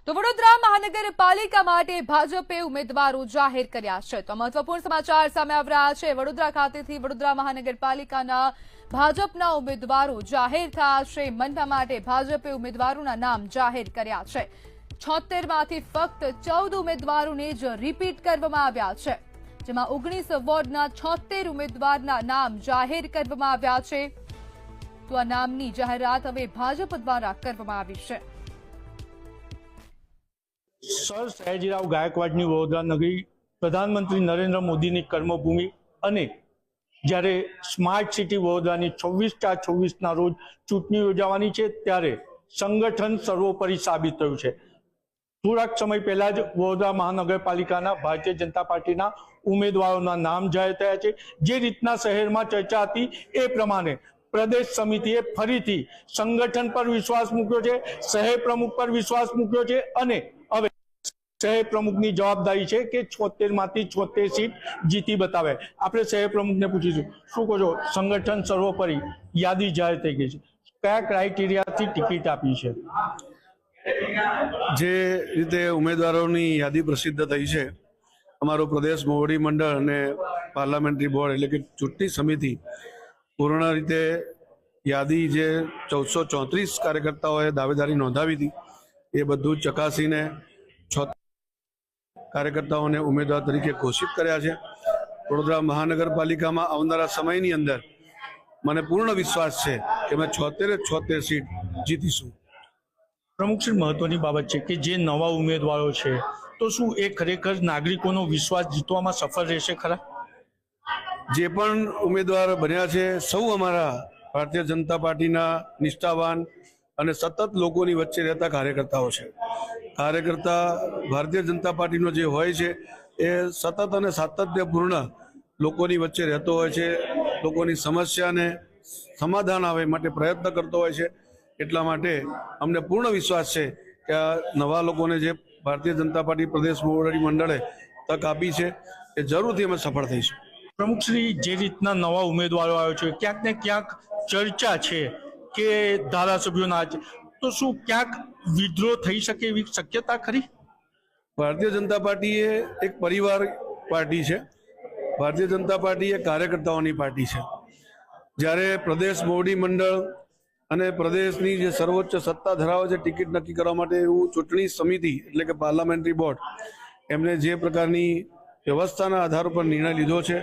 તો વડોદરા મહાનગરપાલિકા માટે ભાજપે ઉમેદવારો જાહેર કર્યા છે। તો મહત્વપૂર્ણ સમાચાર સામે આવી રહ્યા છે। વડોદરા ખાતેથી વડોદરા મહાનગરપાલિકાના ભાજપના ઉમેદવારો જાહેર થયા છે। મનપા માટે ભાજપે ઉમેદવારોના નામ જાહેર કર્યા છે। 76 માંથી ફક્ત 14 ઉમેદવારોને જ રિપીટ કરવામાં આવ્યા છે, જેમાં 19 વોર્ડના 76 ઉમેદવારના નામ જાહેર કરવામાં આવ્યા છે। તો આ નામની જાહેરાત હવે ભાજપ દ્વારા કરવામાં આવી છે। સર સયાજીરાવ ગાયકવાડની વડોદરા નગરી પ્રધાનમંત્રી નરેન્દ્ર મોદીની કર્મભૂમિ અને જ્યારે સ્માર્ટ સિટી વડોદરાની 26/4/24ના રોજ ચૂંટણી યોજાવાની છે ત્યારે સંગઠન સર્વોપરી સાબિત થયું છે। થોડાક સમય પહેલા જ વડોદરા મહાનગરપાલિકાના ભારતીય જનતા પાર્ટીના ઉમેદવારોના નામ જાહેર થયા છે। જે રીતના શહેરમાં ચર્ચા હતી એ પ્રમાણે પ્રદેશ સમિતિએ ફરીથી સંગઠન પર વિશ્વાસ મૂક્યો છે, શહેર પ્રમુખ પર વિશ્વાસ મૂક્યો છે અને હવે શહેર પ્રમુખની જવાબદારી છે કે 76 માંથી 76 સીટ જીતી બતાવે। આપણે શહેર પ્રમુખને પૂછીશું, શું કહો છો? સંગઠન સર્વોપરી યાદી જાહેર થઈ ગઈ છે, કયા ક્રાઇટેરિયાથી ટિકિટ આપી છે? જે રીતે ઉમેદવારોની યાદી પ્રસિદ્ધ થઈ છે, અમારું પ્રદેશ મોવડી મંડળ અને પાર્લામેન્ટરી બોર્ડ એટલે કે ચૂંટણી સમિતિ પૂર્ણ રીતે યાદી જે 1434 કાર્યકર્તાઓએ દાવેદારી નોંધાવી હતી એ બધું ચકાસીને 6 કાર્યકર્તાઓને ઉમેદવાર તરીકે ઘોષિત કર્યા છે। વડોદરા મહાનગરપાલિકામાં આવનારા સમયની અંદર મને પૂર્ણ વિશ્વાસ છે કે અમે 76 સીટ જીતીશું। પ્રમુખશ્રી, મહત્વની બાબત છે કે જે નવા ઉમેદવારો છે તો શું એ ખરેખર નાગરિકોનો વિશ્વાસ જીતવામાં સફળ રહેશે ખરા? જે પણ ઉમેદવાર બન્યા છે સૌ અમારા ભારતીય જનતા પાર્ટીના નિષ્ઠાવાન અને સતત લોકોની વચ્ચે રહેતા કાર્યકર્તાઓ છે। કાર્યકર્તા ભારતીય જનતા પાર્ટીનો જે હોય છે એ સતત અને સાતત્યપૂર્ણ લોકોની વચ્ચે રહેતો હોય છે, લોકોની સમસ્યાને સમાધાન આવે માટે પ્રયત્ન કરતો હોય છે। એટલા માટે અમને પૂર્ણ વિશ્વાસ છે કે આ નવા લોકોને જે ભારતીય જનતા પાર્ટી પ્રદેશ મોવડી મંડળે તક આપી છે એ જરૂરથી અમે સફળ થઈશું। પ્રમુખશ્રી, જે રીતના નવા ઉમેદવારો આવ્યો છે ક્યાંક ને ક્યાંક ચર્ચા છે કે ધારાસભ્યોના છે, તો શું ક્યાંક વિદ્રોહ થઈ શકે એવી શક્યતા ખરી? ભારતીય જનતા પાર્ટી એ એક પરિવાર પાર્ટી છે। ભારતીય જનતા પાર્ટી એ કાર્યકર્તાઓની પાર્ટી છે। જ્યારે પ્રદેશ મોવડી મંડળ અને પ્રદેશની જે સર્વોચ્ચ સત્તા ધરાવે છે ટિકિટ નક્કી કરવા માટે એવું ચૂંટણી સમિતિ એટલે કે પાર્લામેન્ટરી બોર્ડ એમને જે પ્રકારની વ્યવસ્થાના આધાર પર નિર્ણય લીધો છે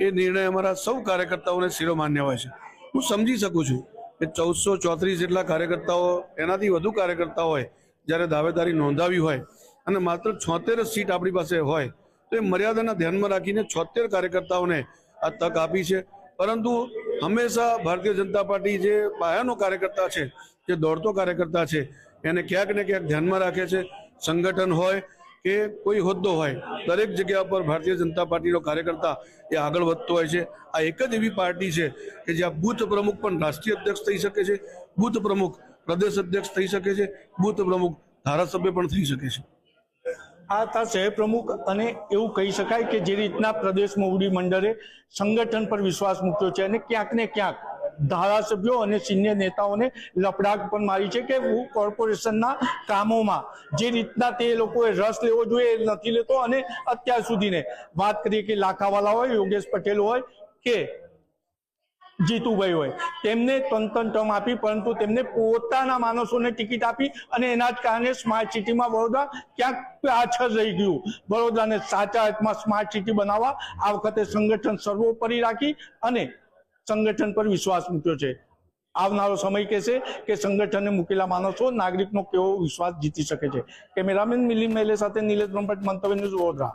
એ નિર્ણય અમારા સૌ કાર્યકર્તાઓને શિરોમાન્ય હોય છે। હું સમજી શકું છું કે 1434 જેટલા કાર્યકર્તાઓ, એનાથી વધુ કાર્યકર્તાઓ હોય જ્યારે દાવેદારી નોંધાવી હોય અને માત્ર 76 સીટ આપણી પાસે હોય તો એ મર્યાદાના ધ્યાનમાં રાખીને 76 કાર્યકર્તાઓને આ તક આપી છે। પરંતુ હંમેશા ભારતીય જનતા પાર્ટી જે પાયાનો કાર્યકર્તા છે, જે દોડતો કાર્યકર્તા છે, એને ક્યાંક ને ક્યાંક ધ્યાનમાં રાખે છે। સંગઠન હોય કે કોઈ હોદ્દો હોય, દરેક જગ્યા પર ભારતીય જનતા પાર્ટીનો કાર્યકર્તા એ આગળ વધતો હોય છે। આ એક જ એવી પાર્ટી છે કે જ્યાં બૂથ પ્રમુખ પણ રાષ્ટ્રીય અધ્યક્ષ થઈ શકે છે, બૂથ પ્રમુખ પ્રદેશ અધ્યક્ષ થઈ શકે છે, બૂથ પ્રમુખ ધારાસભ્ય પણ થઈ શકે છે। આ હતા શહેર પ્રમુખ અને એવું કહી શકાય કે જે રીતના પ્રદેશ મોવડી મંડળે સંગઠન પર વિશ્વાસ મૂક્યો છે અને ક્યાંક ને ક્યાંક ધારાસભ્યો અને સિનિયર નેતાઓને લપડાક પણ મારી છે કે હું કોર્પોરેશનના કામોમાં જે રીતના તે લોકોએ રસ લેવો જોઈએ એ નથી લેતો। અને અત્યાર સુધીને વાત કરીએ કે લાખાવાલા હોય, યોગેશ પટેલ હોય કે જીતુભાઈ હોય, તેમને ત્રણ ટર્મ આપી પરંતુ તેમને પોતાના માણસોને ટિકિટ આપી અને એના જ કારણે સ્માર્ટ સિટીમાં વડોદરા ક્યાંક પાછળ રહી ગયું। વડોદરાને સાચા અર્થમાં સ્માર્ટ સિટી બનાવવા આ વખતે સંગઠન સર્વોપરી રાખી અને સંગઠન પર વિશ્વાસ મૂક્યો છે। આવનારો સમય કહેશે કે સંગઠને મૂકેલા માણસો નાગરિકનો કેવો વિશ્વાસ જીતી શકે છે। કેમેરામેન મિલિંદ મેલે સાથે નિલેશ બ્રહ્મભટ્ટ, મંતવ્ય ન્યૂઝ, વડોદરા।